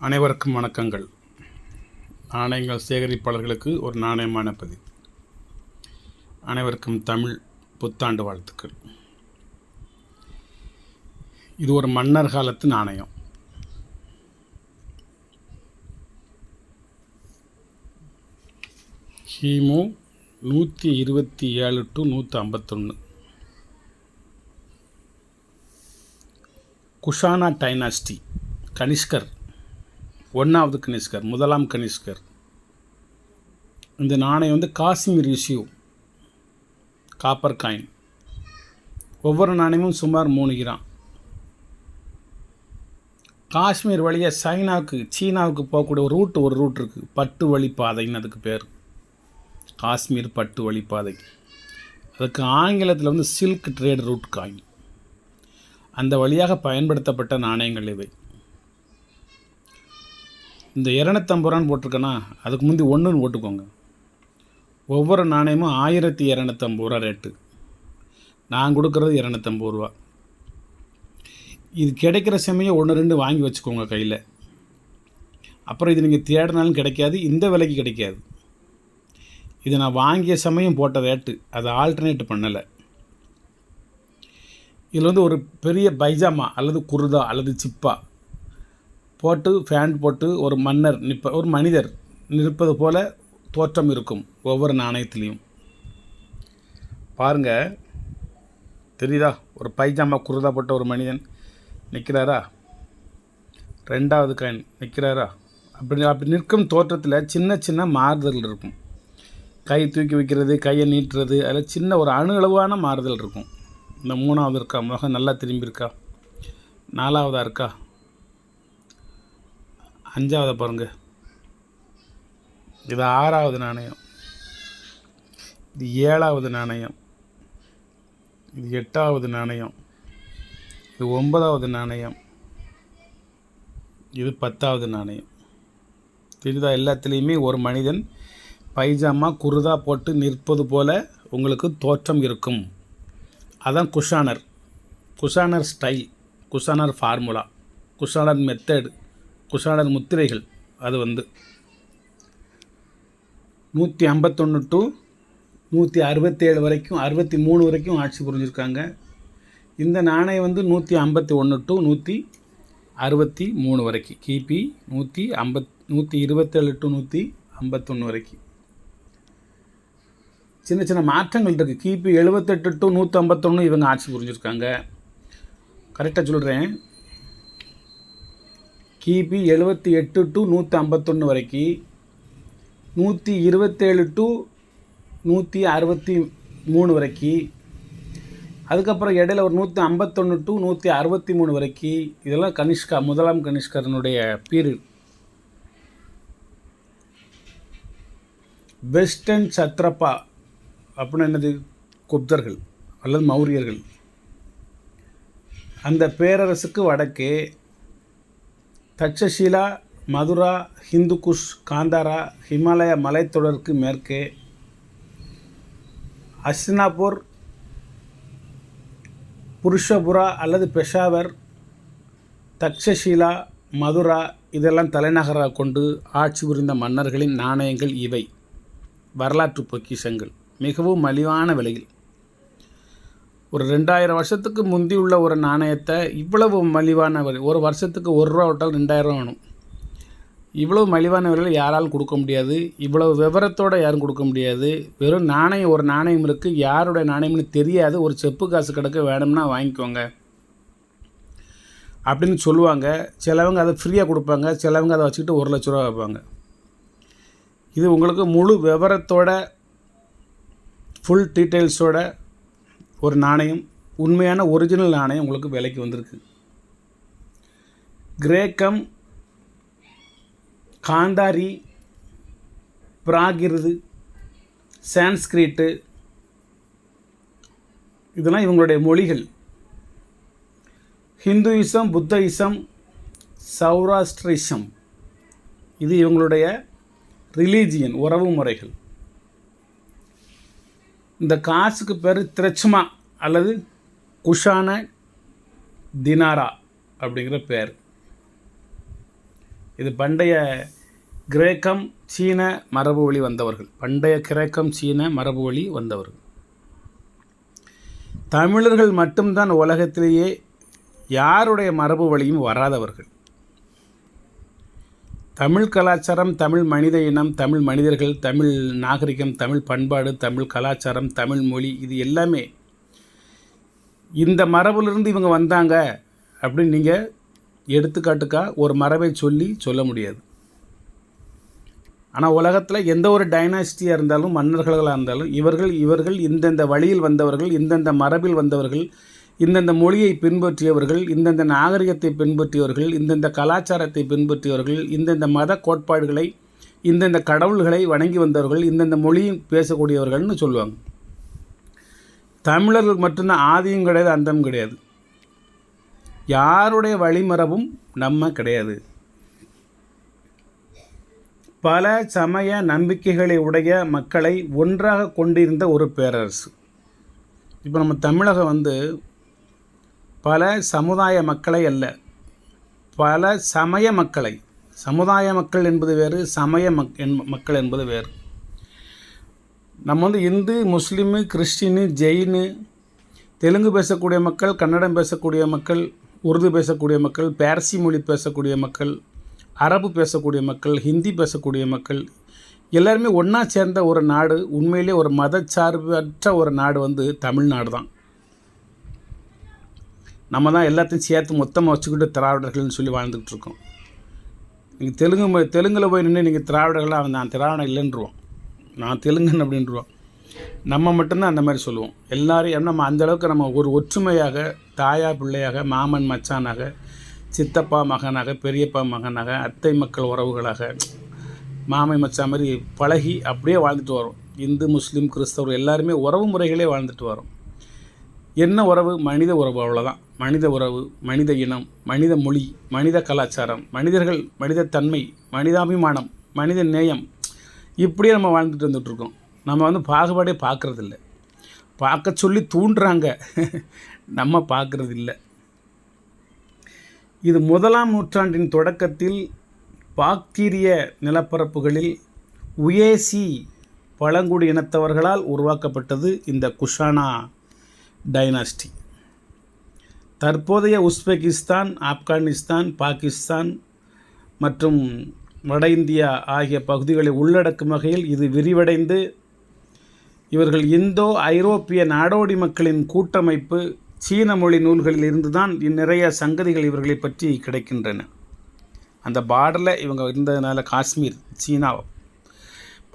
அனைவருக்கும் வணக்கங்கள். நாணயங்கள் சேகரிப்பாளர்களுக்கு ஒரு நாணயமான பதிவு. அனைவருக்கும் தமிழ் புத்தாண்டு வாழ்த்துக்கள். இது ஒரு மன்னர் காலத்து நாணயம். கிமு 127 to 151. குஷானா டைனாஸ்டி, கனிஷ்கர், 1வது கனிஷ்கர், முதலாம் கனிஷ்கர். இந்த நாணயம் காஷ்மீர் இஷ்யூ காப்பர் காயின். ஒவ்வொரு நாணயமும் சுமார் 3 கிராம். காஷ்மீர் வழியாக சீனாவுக்கு போகக்கூடிய ஒரு ரூட் இருக்குது. பட்டு வழிப்பாதைன்னு அதுக்கு பேர். காஷ்மீர் பட்டு வழிப்பாதை. அதுக்கு ஆங்கிலத்தில் சில்க் ட்ரேட் ரூட் காயின். அந்த வழியாக பயன்படுத்தப்பட்ட நாணயங்கள் இவை. இந்த 250 ரூபான்னு போட்டிருக்கேன்னா அதுக்கு முந்தி 1ன்னு போட்டுக்கோங்க. ஒவ்வொரு நாணயமும் 1250 ரூபா ரேட்டு. நான் கொடுக்குறது 250 ரூபா. இது கிடைக்கிற சமயம் 1-2 வாங்கி வச்சுக்கோங்க கையில். அப்புறம் இது நீங்கள் தேடினாலும் கிடைக்காது, இந்த விலைக்கு கிடைக்காது. இது நான் வாங்கிய சமயம் போட்ட ரேட்டு, அதை ஆல்டர்னேட் பண்ணலை. இதில் ஒரு பெரிய பைஜாமா அல்லது குர்தா அல்லது சிப்பா போட்டு ஃபேண்ட் போட்டு ஒரு மனிதர் நிற்பது போல தோற்றம் இருக்கும் ஒவ்வொரு நாணயத்துலேயும். பாருங்கள், தெரியுதா? ஒரு பைஜாமா குர்தா போட்ட ஒரு மனிதன் நிற்கிறாரா? 2வது காயின் நிற்கிறாரா? அப்படி நிற்கும் தோற்றத்தில் சின்ன சின்ன மாறுதல் இருக்கும். கை தூக்கி வைக்கிறது, கையை நீட்டுறது, அதில் சின்ன ஒரு அளவான மாறுதல் இருக்கும். இந்த 3வது இருக்கா? முகம் நல்லா திரும்பியிருக்கா? 4வதாக இருக்கா? 5வதை பாருங்கள். இது 6வது நாணயம். இது 7வது நாணயம். இது 8வது நாணயம். இது 9வது நாணயம். இது 10வது நாணயம். தெரியுதா? எல்லாத்துலேயுமே ஒரு மனிதன் பைஜாமா குர்தா போட்டு நிற்பது போல உங்களுக்கு தோற்றம் இருக்கும். அதான் குஷானர் ஸ்டைல், குஷானர் ஃபார்முலா, குஷானர் மெத்தடு, குஷானர் முத்திரைகள். அது 151 to 167 வரைக்கும், 63 வரைக்கும் ஆட்சி புரிஞ்சிருக்காங்க. இந்த நாணயம் 151 to 163 வரைக்கும், கிபி 127 to 151 வரைக்கும். சின்ன சின்ன மாற்றங்கள் இருக்குது. கிபி 78 to 151 இவங்க ஆட்சி புரிஞ்சிருக்காங்க. கரெக்டாக சொல்கிறேன். கிபி 78 to 151 வரைக்கும், 127 to 163 வரைக்கும், அதுக்கப்புறம் இடையில ஒரு 151 to 163 வரைக்கும். இதெல்லாம் முதலாம் கனிஷ்கரனுடைய பீரியட். வெஸ்டர்ன் சத்ரபா அப்படின்னு என்னது? குப்தர்கள் அல்லது மௌரியர்கள். அந்த பேரரசுக்கு வடக்கே தட்சசீலா, மதுரா, ஹிந்துகுஷ், காந்தாரா, ஹிமாலய மலைத்தொடருக்கு மேற்கே அஸ்னாபூர், புருஷபுரா அல்லது பெஷாவர், தக்ஷசீலா, மதுரா இதெல்லாம் தலைநகராக கொண்டு ஆட்சி புரிந்த மன்னர்களின் நாணயங்கள் இவை. வரலாற்று பொக்கிஷங்கள். மிகவும் மலிவான விலையில். ஒரு 2000 வருஷத்துக்கு முந்தி உள்ள ஒரு நாணயத்தை இவ்வளவு மலிவான விலை, ஒரு வருஷத்துக்கு 1 ரூபா விட்டால் 2000 வேணும். இவ்வளவு மலிவான விலையில் யாராலும் கொடுக்க முடியாது. இவ்வளவு விவரத்தோடு யாரும் கொடுக்க முடியாது. வெறும் ஒரு நாணயம் இருக்குது, யாருடைய நாணயம்னு தெரியாது. ஒரு செப்பு காசு கிடக்க வேணும்னா வாங்கிக்கோங்க அப்படின்னு சொல்லுவாங்க. சிலவங்க அதை ஃப்ரீயாக கொடுப்பாங்க, சிலவங்க அதை வச்சுக்கிட்டு 1 லட்ச ரூபா வைப்பாங்க. இது உங்களுக்கு முழு விவரத்தோட, ஃபுல் டீட்டெயில்ஸோட ஒரு நாணயம், உண்மையான ஒரிஜினல் நாணயம் உங்களுக்கு விலைக்கு வந்திருக்கு. கிரேக்கம், காந்தாரி, பிராகிருது, சான்ஸ்கிரிட்டு இதெல்லாம் இவங்களுடைய மொழிகள். ஹிந்துயிசம், புத்தயிசம், சௌராஷ்டிரிசம் இது இவங்களுடைய ரிலீஜியன், உறவு முறைகள். இந்த காசுக்கு பேர் திரச்சுமா அல்லது குஷான தினாரா அப்படிங்கிற பேர். இது பண்டைய கிரேக்கம் சீன மரபு வழி வந்தவர்கள், பண்டைய கிரேக்கம் சீன மரபு வழி வந்தவர்கள். தமிழர்கள் மட்டும்தான் உலகத்திலேயே யாருடைய மரபு வழியும் வராதவர்கள். தமிழ் கலாச்சாரம், தமிழ் மனித இனம், தமிழ் மனிதர்கள், தமிழ் நாகரிகம், தமிழ் பண்பாடு, தமிழ் கலாச்சாரம், தமிழ் மொழி, இது எல்லாமே இந்த மரபிலிருந்து இவங்க வந்தாங்க அப்படின்னு நீங்கள் எடுத்துக்காட்டுக்கா ஒரு மரபை சொல்ல முடியாது. ஆனால் உலகத்தில் எந்த ஒரு டைனாஸ்டியாக இருந்தாலும், மன்னர்களாக இருந்தாலும், இவர்கள் இந்தந்த வழியில் வந்தவர்கள், இந்தந்த மரபில் வந்தவர்கள், இந்தந்த மொழியை பின்பற்றியவர்கள், இந்தந்த நாகரிகத்தை பின்பற்றியவர்கள், இந்தந்த கலாச்சாரத்தை பின்பற்றியவர்கள், இந்தந்த மத கோட்பாடுகளை, இந்தந்த கடவுள்களை வணங்கி வந்தவர்கள், இந்தந்த மொழியும் பேசக்கூடியவர்கள்னு சொல்லுவாங்க. தமிழர்கள் மட்டும்தான் ஆதியும் கிடையாது, அந்தம் கிடையாது. யாருடைய வழிமரபும் நம்ம கிடையாது. பல சமய நம்பிக்கைகளை உடைய மக்களை ஒன்றாக கொண்டிருந்த ஒரு பேரரசு. இப்போ நம்ம தமிழகம் பல சமுதாய மக்களை அல்ல, பல சமய மக்களை. சமுதாய மக்கள் என்பது வேறு, சமய மக்கள் என்பது வேறு. நம்ம இந்து, முஸ்லீமு, கிறிஸ்டினு, ஜெயினு, தெலுங்கு பேசக்கூடிய மக்கள், கன்னடம் பேசக்கூடிய மக்கள், உருது பேசக்கூடிய மக்கள், பார்சி மொழி பேசக்கூடிய மக்கள், அரபு பேசக்கூடிய மக்கள், ஹிந்தி பேசக்கூடிய மக்கள், எல்லாருமே ஒன்றா சேர்ந்த ஒரு நாடு. உண்மையிலே ஒரு மதச்சார்பற்ற ஒரு நாடு தமிழ்நாடு தான். நம்ம தான் எல்லாத்தையும் சேர்த்து மொத்தமாக வச்சுக்கிட்டு திராவிடர்கள்னு சொல்லி வாழ்ந்துக்கிட்டு இருக்கோம். நீங்கள் தெலுங்கில் போய் நின்று நீங்கள் திராவிடர்களாக நான் திராவிடம் இல்லைன்றுவோம், நான் தெலுங்கன் அப்படின்ட்டுருவோம். நம்ம மட்டும்தான் அந்த மாதிரி சொல்லுவோம். எல்லோரும் நம்ம அந்தளவுக்கு நம்ம ஒரு ஒற்றுமையாக, தாயா பிள்ளையாக, மாமன் மச்சானாக, சித்தப்பா மகனாக, பெரியப்பா மகனாக, அத்தை மக்கள் உறவுகளாக, மாமை மச்சா மாதிரி பழகி அப்படியே வாழ்ந்துட்டு வரோம். இந்து, முஸ்லீம், கிறிஸ்தவர் எல்லாருமே உறவு முறைகளே வாழ்ந்துட்டு வரோம். என்ன உறவு? மனித உறவு, அவ்வளோதான். மனித உறவு, மனித இனம், மனித மொழி, மனித கலாச்சாரம், மனிதர்கள், மனித தன்மை, மனிதாபிமானம், மனித நேயம், இப்படியே நம்ம வாழ்ந்துட்டு வந்துட்டுருக்கோம். நம்ம பாகுபாடே பார்க்குறதில்ல. பார்க்க சொல்லி தூண்டுறாங்க, நம்ம பார்க்குறதில்ல. இது 1ஆம் நூற்றாண்டின் தொடக்கத்தில் பாக்தீரிய நிலப்பரப்புகளில் உயேசி பழங்குடி இனத்தவர்களால் உருவாக்கப்பட்டது இந்த குஷானா டைனாஸ்டி. தற்போதைய உஸ்பெகிஸ்தான், ஆப்கானிஸ்தான், பாகிஸ்தான் மற்றும் வட இந்தியா ஆகிய பகுதிகளை உள்ளடக்கும் வகையில் இது விரிவடைந்து இவர்கள் இந்தோ ஐரோப்பிய நாடோடி மக்களின் கூட்டமைப்பு சீன மொழி நூல்களில் இருந்து தான் நிறைய சங்கதிகள் இவர்களை பற்றி கிடைக்கின்றன. அந்த பார்டரில் இவங்க இருந்ததுனால காஷ்மீர், சீனா,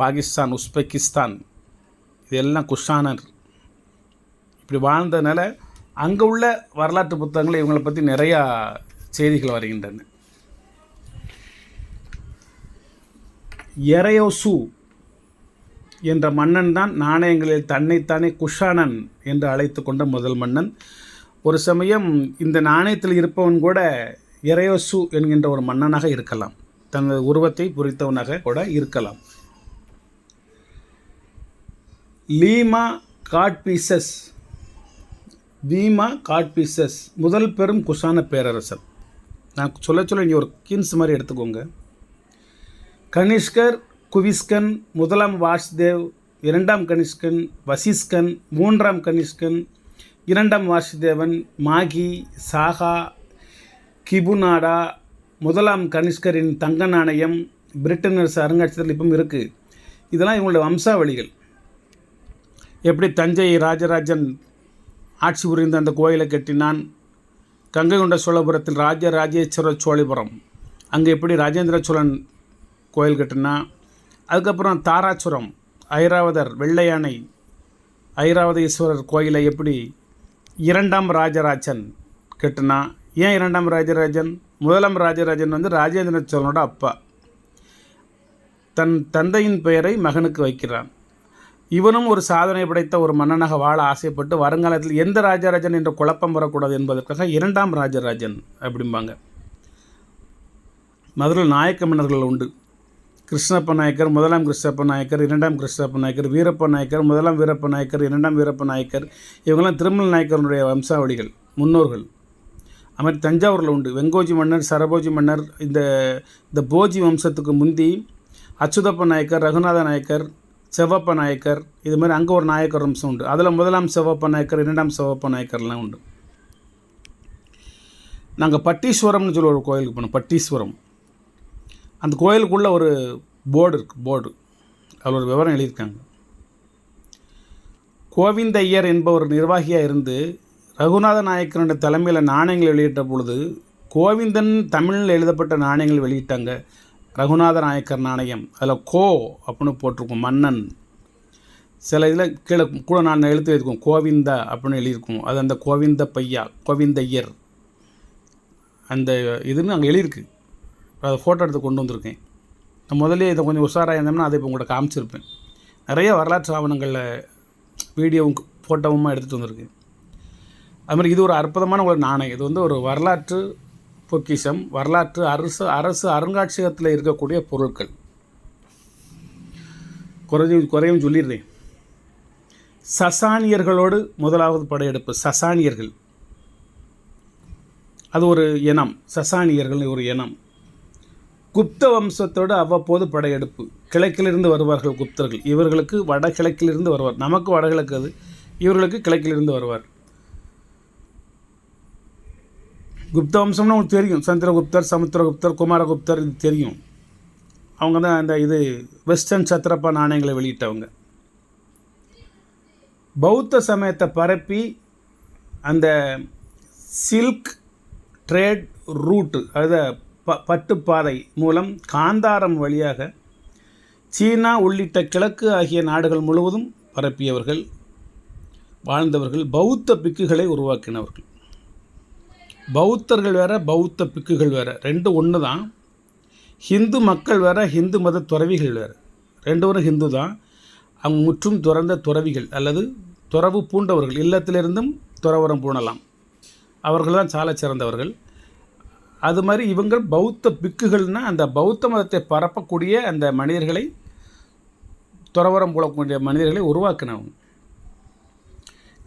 பாகிஸ்தான், உஸ்பெகிஸ்தான் இதெல்லாம் குஷானர் இப்படி வாழ்ந்ததுனால அங்கே உள்ள வரலாற்று புத்தகங்கள் இவங்களை பற்றி நிறையா செய்திகள் வருகின்றன. எரையோசு என்ற மன்னன் தான் நாணயங்களில் தன்னைத்தானே குஷானன் என்று அழைத்து கொண்ட முதல் மன்னன். ஒரு சமயம் இந்த நாணயத்தில் இருப்பவன் கூட எரையோசு என்கின்ற ஒரு மன்னனாக இருக்கலாம், தனது உருவத்தை பொறித்தவனாக கூட இருக்கலாம். லீமா காட்பீசஸ், வீமா காட்பீசஸ் முதல் பெரும் குஷான பேரரசர். நான் சொல்ல இங்கே ஒரு கீன்ஸ் மாதிரி எடுத்துக்கோங்க. கனிஷ்கர், குவிஸ்கன், 1ஆம் வாசுதேவ், 2ஆம் கனிஷ்கன், வசிஸ்கன், 3ஆம் கனிஷ்கன், 2ஆம் வாசுதேவன், மாகி, சாகா, கிபுநாடா, 1ஆம் கனிஷ்கரின் தங்க நாணயம் பிரிட்டன் அரசு அருங்காட்சியகத்தில் இப்பவும் இருக்குது. இதெல்லாம் இவங்களுடைய வம்சாவளிகள். எப்படி தஞ்சை ராஜராஜன் ஆட்சி புரிந்த அந்த கோயிலை கட்டினான், கங்கை கொண்ட சோழபுரத்தில் ராஜராஜேஸ்வர சோழபுரம், அங்கே எப்படி ராஜேந்திர சோழன் கோயில் கட்டினா, அதுக்கப்புறம் தாராசுரம் ஐராவதர் வெள்ளை யானை ஐராவதீஸ்வரர் கோயிலை எப்படி 2ஆம் ராஜராஜன் கட்டினா. ஏன் 2ஆம் ராஜராஜன்? 1ஆம் ராஜராஜன் ராஜேந்திர சோழனோட அப்பா, தன் தந்தையின் பெயரை மகனுக்கு வைக்கிறான். இவனும் ஒரு சாதனை படைத்த ஒரு மன்னனாக வாழ ஆசைப்பட்டு வருங்காலத்தில் எந்த ராஜராஜன் என்ற குழப்பம் வரக்கூடாது என்பதற்காக 2ஆம் ராஜராஜன் அப்படிம்பாங்க. மதுரையில் நாயக்க மன்னர்கள் உண்டு. கிருஷ்ணப்ப நாயக்கர், 1ஆம் கிருஷ்ணப்ப நாயக்கர், 2ஆம் கிருஷ்ணப்ப நாயக்கர், வீரப்ப நாயக்கர், 1ஆம் வீரப்ப நாயக்கர், 2ஆம் வீரப்ப நாயக்கர், இவங்கெல்லாம் திருமல் நாயக்கருடைய வம்சாவளிகள், முன்னோர்கள். அது மாதிரி தஞ்சாவூரில் உண்டு. வெங்கோஜி மன்னர், சரபோஜி மன்னர், இந்த போஜி வம்சத்துக்கு முந்தி அச்சுதப்ப நாயக்கர், ரகுநாத நாயக்கர், செவ்வப்ப நாயக்கர், இது மாதிரி அங்கே ஒரு நாயக்கர் வம்சம் உண்டு. அதில் முதலாம் செவ்வப்ப நாயக்கர், இரண்டாம் செவ்வப்ப நாயக்கர்லாம் உண்டு. நாங்கள் பட்டீஸ்வரம்னு சொல்லி ஒரு கோயிலுக்கு போனோம். பட்டீஸ்வரம், அந்த கோயிலுக்குள்ளே ஒரு போர்டு இருக்குது. போர்டு அதில் ஒரு விவரம் எழுதியிருக்காங்க. கோவிந்த ஐயர் என்பவர் நிர்வாகியாக இருந்து ரகுநாத நாயக்கருடைய தலைமையில் நாணயங்கள் வெளியிட்ட பொழுது கோவிந்தன் தமிழில் எழுதப்பட்ட நாணயங்கள் வெளியிட்டாங்க. ரகுநாத நாயக்கர் நாணயம், அதில் கோ அப்படின்னு போட்டிருக்கும், மன்னன். சில இதில் கீழே கூட நான் எழுத்து எழுதியிருக்கோம், கோவிந்தா அப்படின்னு எழுதியிருக்கோம். அது அந்த கோவிந்த பையா, கோவிந்த ஐயர் அந்த இதுன்னு அங்கே எழுதியிருக்கு. அதை ஃபோட்டோ எடுத்து கொண்டு வந்திருக்கேன். நான் முதல்ல இதை கொஞ்சம் உஷாராக இருந்தோம்னா அதை இப்போ உங்கள்கிட்ட காமிச்சிருப்பேன். நிறைய வரலாற்று ஆவணங்களில் வீடியோவும் ஃபோட்டோவுமா எடுத்துகிட்டு வந்திருக்கேன். அதுமாதிரி இது ஒரு அற்புதமான ஒரு நாணயம். இது வந்து ஒரு வரலாற்று பொக்கிஷம், வரலாற்று அரசு அருங்காட்சியகத்தில் இருக்கக்கூடிய பொருட்கள். குறையும் சொல்லிடுறேன். சசானியர்களோடு முதலாவது படையெடுப்பு. சசானியர்கள் அது ஒரு இனம். சசானியர்கள் ஒரு இனம். குப்த வம்சத்தோடு அவ்வப்போது படையெடுப்பு. கிழக்கிலிருந்து வருவார்கள் குப்தர்கள். இவர்களுக்கு வடகிழக்கிலிருந்து வருவார். நமக்கு வடகிழக்கு, அது இவர்களுக்கு கிழக்கிலிருந்து வருவார். குப்த வம்சம்னா உங்களுக்கு தெரியும். சந்திரகுப்தர், சமுத்திரகுப்தர், குமாரகுப்தர், இது தெரியும். அவங்க தான் அந்த வெஸ்டர்ன் சத்திரப்பா நாணயங்களை வெளியிட்டவங்க. பௌத்த சமயத்தை பரப்பி அந்த சில்க் ட்ரேட் ரூட்டு, அதாவது பட்டுப்பாதை மூலம் காந்தாரம் வழியாக சீனா உள்ளிட்ட கிழக்கு ஆகிய நாடுகள் முழுவதும் பரப்பியவர்கள், வாழ்ந்தவர்கள். பௌத்த பிக்குகளை உருவாக்கினவர்கள். பௌத்தர்கள் வேறு, பௌத்த பிக்குகள் வேறு, ரெண்டு ஒன்று தான். ஹிந்து மக்கள் வேறு, ஹிந்து மத துறவிகள் வேறு. ரெண்டு பேரும் ஹிந்து தான். அவங்க முற்றும் துறந்த துறவிகள் அல்லது துறவு பூண்டவர்கள். இல்லத்திலிருந்தும் துறவரம் பூணலாம். அவர்கள் தான் சால சிறந்தவர்கள். அது மாதிரி இவங்க பௌத்த பிக்குகள்னால் அந்த பௌத்த மதத்தை பரப்பக்கூடிய அந்த மனிதர்களை, துறவரம் போடக்கூடிய மனிதர்களை உருவாக்கினவங்க.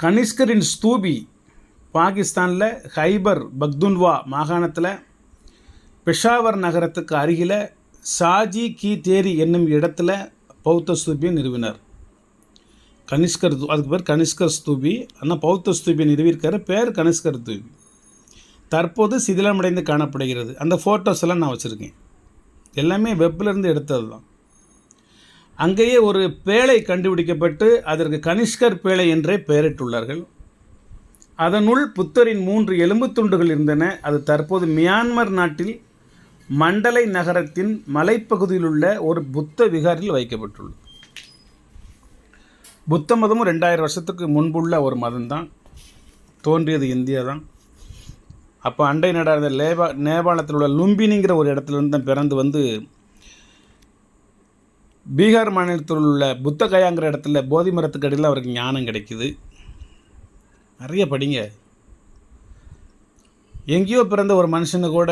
கனிஷ்கரின் ஸ்தூபி பாகிஸ்தானில் ஹைபர் பக்துன்வா மாகாணத்தில் பெஷாவர் நகரத்துக்கு அருகில் ஷாஜி கி தேரி என்னும் இடத்துல பௌத்த ஸ்தூபியை நிறுவினார். கனிஷ்கர், அதுக்கு பேர் கனிஷ்கர் ஸ்தூபி. ஆனால் பௌத்த ஸ்தூபியை நிறுவியிருக்காரு, பேர் கனிஷ்கர் ஸ்தூபி. தற்போது சிதிலமடைந்து காணப்படுகிறது. அந்த ஃபோட்டோஸ் எல்லாம் நான் வச்சுருக்கேன். எல்லாமே வெப்பிலிருந்து எடுத்தது தான். அங்கேயே ஒரு பேழை கண்டுபிடிக்கப்பட்டு அதற்கு கனிஷ்கர் பேழை என்றே பெயரிட்டுள்ளார்கள். அதனுள் புத்தரின் 3 எலும்புத் துண்டுகள் இருந்தன. அது தற்போது மியான்மர் நாட்டில் மண்டலை நகரத்தின் மலைப்பகுதியில் உள்ள ஒரு புத்த விகாரில் வைக்கப்பட்டுள்ளது. புத்த மதமும் 2000 வருஷத்துக்கு முன்புள்ள ஒரு மதம்தான். தோன்றியது இந்தியா தான். அப்போ அண்டை நாடான நேபாளத்தில் உள்ள லும்பினிங்கிற ஒரு இடத்துலேருந்து தான் பிறந்து வந்து பீகார் மாநிலத்தில் உள்ள புத்த கயாங்கிற இடத்துல போதி மரத்துக்கு அடியில் அவருக்கு ஞானம் கிடைக்குது. நிறைய படிங்க. எங்கேயோ பிறந்த ஒரு மனுஷனு கூட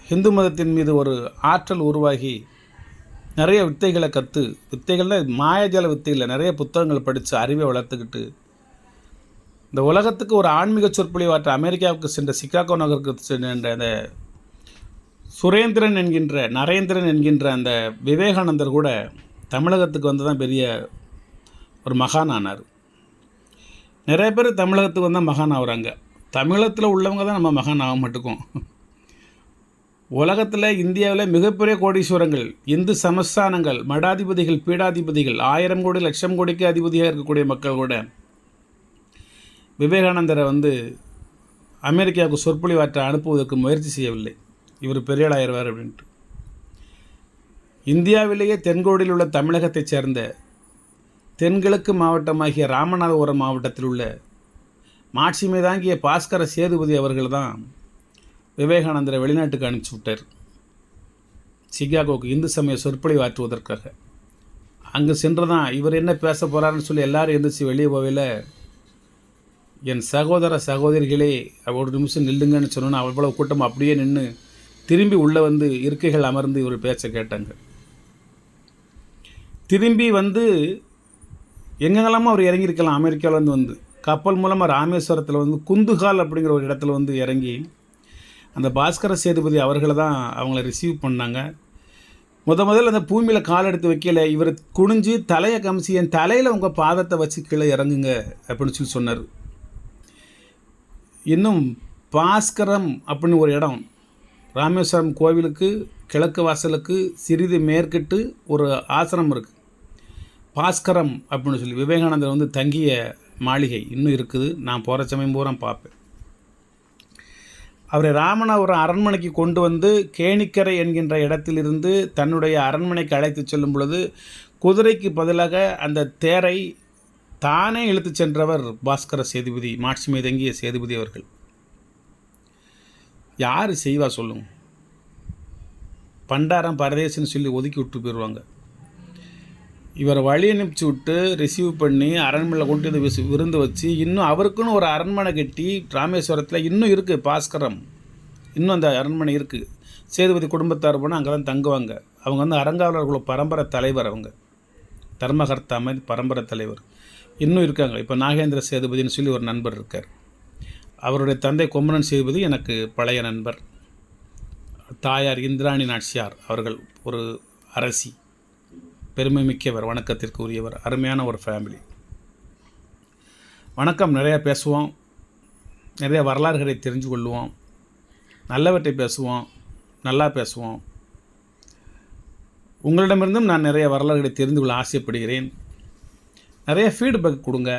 ஹிந்து மதத்தின் மீது ஒரு ஆற்றல் உருவாகி நிறைய வித்தைகளை வித்தைகள்னால் மாயாஜால வித்தையில் நிறைய புத்தகங்கள் படித்து அறிவை வளர்த்துக்கிட்டு இந்த உலகத்துக்கு ஒரு ஆன்மீக சொற்பொழிவாற்ற அமெரிக்காவுக்கு சென்ற சிகாகோ நகருக்கு சென்ற அந்த நரேந்திரன் என்கின்ற அந்த விவேகானந்தர் கூட தமிழகத்துக்கு வந்து தான் பெரிய ஒரு மகான் ஆனார். நிறைய பேர் தமிழகத்துக்கு வந்தால் மகான் ஆகுறாங்க. தமிழகத்தில் உள்ளவங்க தான் நம்ம மகான் ஆக மாட்டோம். உலகத்தில் இந்தியாவில் மிகப்பெரிய கோடீஸ்வரங்கள், இந்து சமஸ்தானங்கள், மடாதிபதிகள், பீடாதிபதிகள், 1000 கோடி லட்சம் கோடிக்கு அதிபதியாக இருக்கக்கூடிய மக்கள் கூட விவேகானந்தரை வந்து அமெரிக்காவுக்கு சொற்பொழிவாற்ற அனுப்புவதற்கு முயற்சி செய்யவில்லை. இவர் பெரியாளாயிருவார் அப்படின்ட்டு. இந்தியாவிலேயே தென்கோடியில் உள்ள தமிழகத்தைச் சேர்ந்த தென்கிழக்கு மாவட்டமாகிய ராமநாதபுரம் மாவட்டத்தில் உள்ள மாட்சிமை தாங்கிய பாஸ்கர சேதுபதி அவர்கள் தான் விவேகானந்தரை வெளிநாட்டுக்கு அனுப்பிச்சி விட்டார். சிகாகோவுக்கு இந்து சமய சொற்பொழிவு ஆற்றுவதற்காக. அங்கே சென்று தான் இவர் என்ன பேச போகிறாருன்னு சொல்லி எல்லாரும் எந்திரிச்சு வெளியே போவையில், என் சகோதர சகோதரிகளே ஒரு நிமிஷம் நில்லுங்கன்னு சொன்னோன்னா அவ்வளோ கூட்டம் அப்படியே நின்று திரும்பி உள்ளே வந்து இருக்கைகள் அமர்ந்து இவர் பேச்ச கேட்டாங்க. திரும்பி வந்து எங்கெங்கெல்லாமோ அவர் இறங்கியிருக்கலாம். அமெரிக்காவிலேருந்து வந்து கப்பல் மூலமாக ராமேஸ்வரத்தில் வந்து குந்துகால் அப்படிங்கிற ஒரு இடத்துல வந்து இறங்கி அந்த பாஸ்கர சேதுபதி அவர்களை தான் அவங்கள ரிசீவ் பண்ணாங்க. முதல்ல அந்த பூமியில் கால் எடுத்து வைக்கல, இவர் குனிஞ்சு தலையை கமிச்சு என் தலையில் உங்கள் பாதத்தை வச்சு கீழே இறங்குங்க அப்படின்னு சொல்லி சொன்னார். இன்னும் பாஸ்கரம் அப்படின்னு ஒரு இடம் ராமேஸ்வரம் கோவிலுக்கு கிழக்கு வாசலுக்கு சிறிது மேற்கிட்டு ஒரு ஆசிரமம் இருக்குது, பாஸ்கரம் அப்படின்னு சொல்லி விவேகானந்தர் வந்து தங்கிய மாளிகை இன்னும் இருக்குது. நான் போகிற சமயம் பூரா பார்ப்பேன். அவரை ராமநாதபுரம் அரண்மனைக்கு கொண்டு வந்து கேணிக்கரை என்கின்ற இடத்திலிருந்து தன்னுடைய அரண்மனைக்கு அழைத்து செல்லும் பொழுது குதிரைக்கு பதிலாக அந்த தேரை தானே இழுத்து சென்றவர் பாஸ்கர சேதுபதி, மாட்சிமை தங்கிய சேதுபதி அவர்கள். யார் செய்வா சொல்லுங்க? பண்டாரம் பரதேசன்னு சொல்லி ஒதுக்கி விட்டு போயிடுவாங்க. இவரை வழி அனுப்பிச்சி விட்டு ரிசீவ் பண்ணி அரண்மனையில் கொண்டு வந்து விருந்து வச்சு இன்னும் அவருக்குன்னு ஒரு அரண்மனை கட்டி ராமேஸ்வரத்தில் இன்னும் இருக்குது பாஸ்கரம், இன்னும் அந்த அரண்மனை இருக்குது. சேதுபதி குடும்பத்தார் போனால் அங்கே தான் தங்குவாங்க. அவங்க வந்து அறங்காவலர்களோட பரம்பரை தலைவர், அவங்க தர்மகர்த்தா மாதிரி பரம்பரை தலைவர் இன்னும் இருக்காங்க. இப்போ நாகேந்திர சேதுபதினு சொல்லி ஒரு நண்பர் இருக்கார். அவருடைய தந்தை கொம்மனன் சேதுபதி எனக்கு பழைய நண்பர். தாயார் இந்திராணி நாச்சியார் அவர்கள் ஒரு அரசி, பெருமை மிக்கவர், வணக்கத்திற்கு உரியவர், அருமையான ஒரு ஃபேமிலி. வணக்கம். நிறையா பேசுவோம், நிறைய வரலாறுகளை தெரிஞ்சு கொள்வோம், நல்லவற்றை பேசுவோம், நல்லா பேசுவோம். உங்களிடமிருந்தும் நான் நிறைய வரலாறுகளை தெரிந்து கொள்ள ஆசைப்படுகிறேன். நிறைய ஃபீட்பேக் கொடுங்க.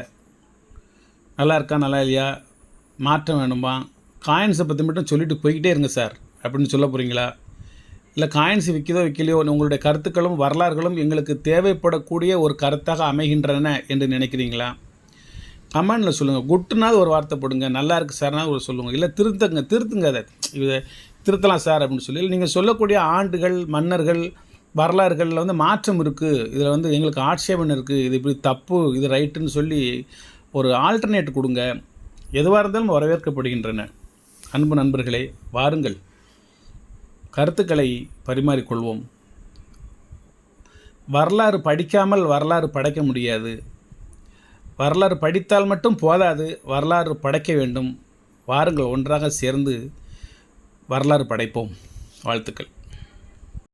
நல்லா இருக்கா, நல்லா இல்லையா, மாற்றம் வேணுமா, காயின்ஸை பற்றி மட்டும் சொல்லிட்டு போய்கிட்டே இருங்க சார் அப்படின்னு சொல்ல போகிறீங்களா? இல்லை காயின்ஸ் விற்கிதோ விற்கலையோ உங்களுடைய கருத்துக்களும் வரலாறுகளும் எங்களுக்கு தேவைப்படக்கூடிய ஒரு கருத்தாக அமைகின்றன என்று நினைக்கிறீங்களா? கமெண்டில் சொல்லுங்கள். குட்டுனாவது ஒரு வார்த்தை போடுங்க, நல்லா இருக்குது சார்னா ஒரு சொல்லுங்கள். இல்லை திருத்துங்க, அதை இதை திருத்தலாம் சார் அப்படின்னு சொல்லி. நீங்கள் சொல்லக்கூடிய ஆண்டுகள், மன்னர்கள், வரலாறுகளில் வந்து மாற்றம் இருக்குது, இதில் வந்து எங்களுக்கு ஆட்சேபம் இருக்குது, இது இப்படி தப்பு, இது ரைட்டுன்னு சொல்லி ஒரு ஆல்டர்னேட் கொடுங்க. எதுவாக இருந்தாலும் வரவேற்கப்படுகின்றன. அன்பு நண்பர்களே, வாருங்கள், கருத்துக்களை பரிமாறிக்கொள்வோம். வரலாறு படிக்காமல் வரலாறு படைக்க முடியாது. வரலாறு படித்தால் மட்டும் போதாது, வரலாறு படைக்க வேண்டும். வாருங்கள், ஒன்றாக சேர்ந்து வரலாறு படைப்போம். வாழ்த்துக்கள்.